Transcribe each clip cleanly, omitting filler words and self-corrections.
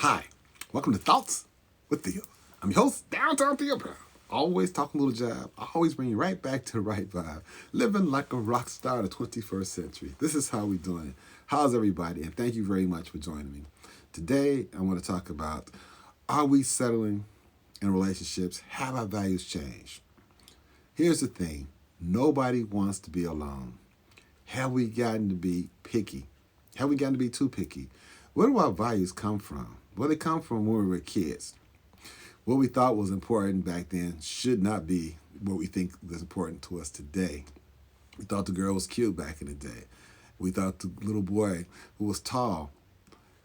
Hi, welcome to Thoughts with Theo. I'm your host, Downtown Theo Brown. Always talking a little jive. I always bring you right back to the right vibe. Living like a rock star of the 21st century. This is how we doing it. How's everybody? And thank you very much for joining me. Today, I want to talk about, are we settling in relationships? Have our values changed? Here's the thing. Nobody wants to be alone. Have we gotten to be picky? Have we gotten to be too picky? Where do our values come from? Well, they come from when we were kids. What we thought was important back then should not be what we think is important to us today. We thought the girl was cute back in the day. We thought the little boy who was tall,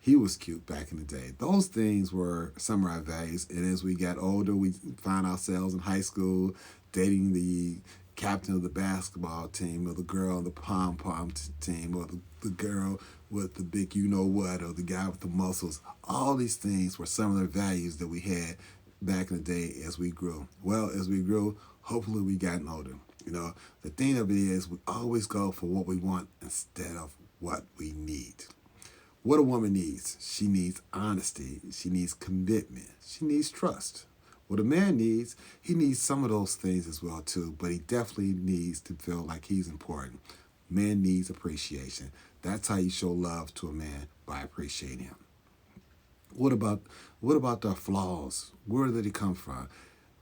he was cute back in the day. Those things were some of our values. And as we got older, we found ourselves in high school dating the captain of the basketball team, or the girl on the pom-pom team, or the girl with the big you-know-what, or the guy with the muscles. All these things were some of the values that we had back in the day as we grew. Well, as we grew, hopefully we gotten older. The thing of it is we always go for what we want instead of what we need. What a woman needs, she needs honesty, she needs commitment, she needs trust. What a man needs, he needs some of those things as well too, but he definitely needs to feel like he's important. Man needs appreciation. That's how you show love to a man, by appreciating him. What about our flaws? Where did they come from?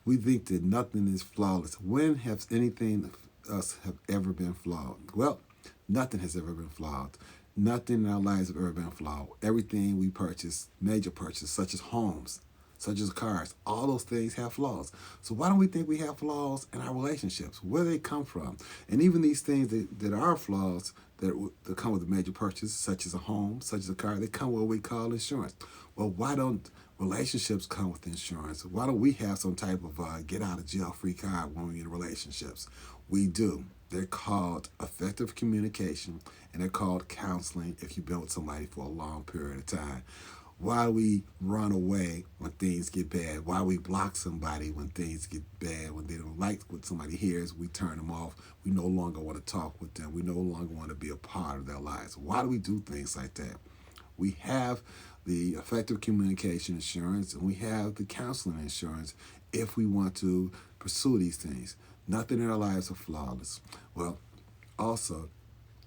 We think that nothing is flawless. When has anything of us have ever been flawed? Well, nothing has ever been flawed. Nothing in our lives have ever been flawed. Everything we purchase, major purchases, such as homes, such as cars, all those things have flaws. So why don't we think we have flaws in our relationships? Where do they come from? And even these things that are flaws that come with a major purchase, such as a home, such as a car, they come with what we call insurance. Well, why don't relationships come with insurance? Why don't we have some type of get out of jail free card when we're in relationships? We do. They're called effective communication, and they're called counseling if you've been with somebody for a long period of time. Why we run away when things get bad? Why we block somebody when things get bad? When they don't like what somebody hears, we turn them off. We no longer want to talk with them. We no longer want to be a part of their lives. Why do we do things like that? We have the effective communication insurance, and we have the counseling insurance if we want to pursue these things. Nothing in our lives are flawless. Well, also,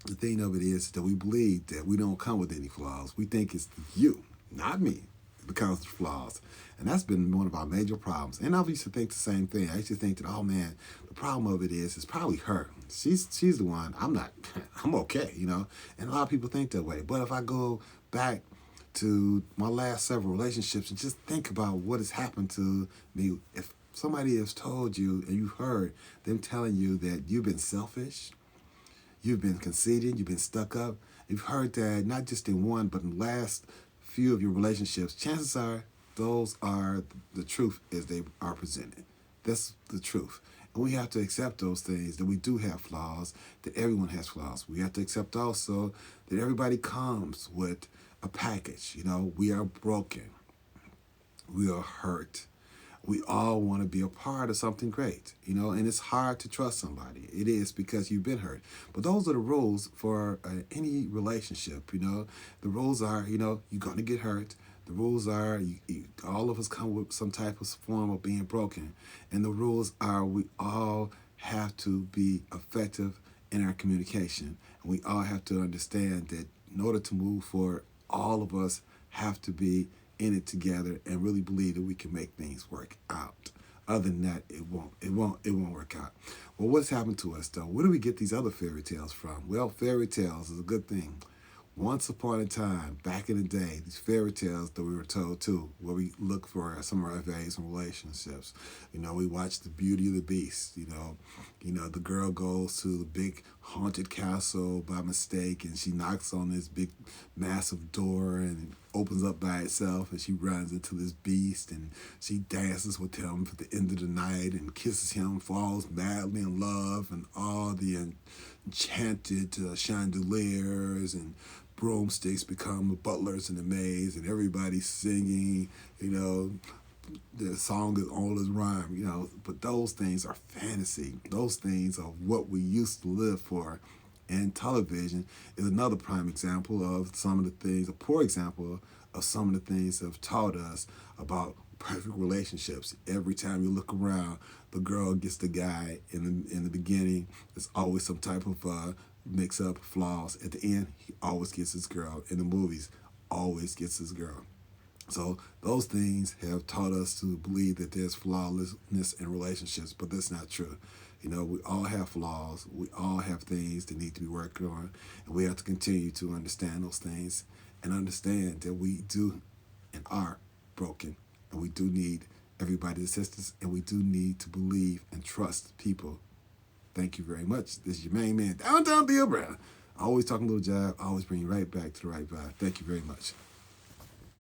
the thing of it is that we believe that we don't come with any flaws. We think it's you, not me, that comes with flaws. And that's been one of our major problems. And I used to think the same thing. I used to think that, oh man, the problem of it is it's probably her. She's the one. I'm not. I'm okay, And a lot of people think that way. But if I go back to my last several relationships and just think about what has happened to me, if somebody has told you and you've heard them telling you that you've been selfish, you've been conceited, you've been stuck up, you've heard that not just in one, but in the last few of your relationships, chances are those are the truth as they are presented. That's the truth. And we have to accept those things, that we do have flaws, that everyone has flaws. We have to accept also that everybody comes with a package. We are broken. We are hurt. We all want to be a part of something great, and it's hard to trust somebody. It is, because you've been hurt. But those are the rules for any relationship, The rules are, you're going to get hurt. The rules are, all of us come with some type of form of being broken. And the rules are, we all have to be effective in our communication. And we all have to understand that in order to move forward, all of us have to be in it together and really believe that we can make things work out. Other than that, it won't work out. Well, what's happened to us though? Where do we get these other fairy tales from? Well, fairy tales is a good thing. Once upon a time, back in the day, these fairy tales that we were told too, where we look for some of our values and relationships. We watched The Beauty of the Beast. The girl goes to the big haunted castle by mistake, and she knocks on this big, massive door, and it opens up by itself, and she runs into this beast, and she dances with him for the end of the night, and kisses him, falls madly in love, and all the enchanted chandeliers and broomsticks become the butlers in the maze, and everybody's singing, the song is all is rhyme, but those things are fantasy. Those things are what we used to live for. And television is another prime example of some of the things, a poor example of some of the things that have taught us about perfect relationships. Every time you look around, the girl gets the guy in the beginning. There's always some type of mix up, flaws. At the end, he always gets his girl. In the movies, always gets his girl. So those things have taught us to believe that there's flawlessness in relationships, but that's not true. You know, we all have flaws. We all have things that need to be worked on, and we have to continue to understand those things and understand that we do and are broken, and we do need everybody's assistance, and we do need to believe and trust people. Thank you very much. This is your main man, Downtown Bill Brown. Always talking a little jive, always bring you right back to the right vibe. Thank you very much.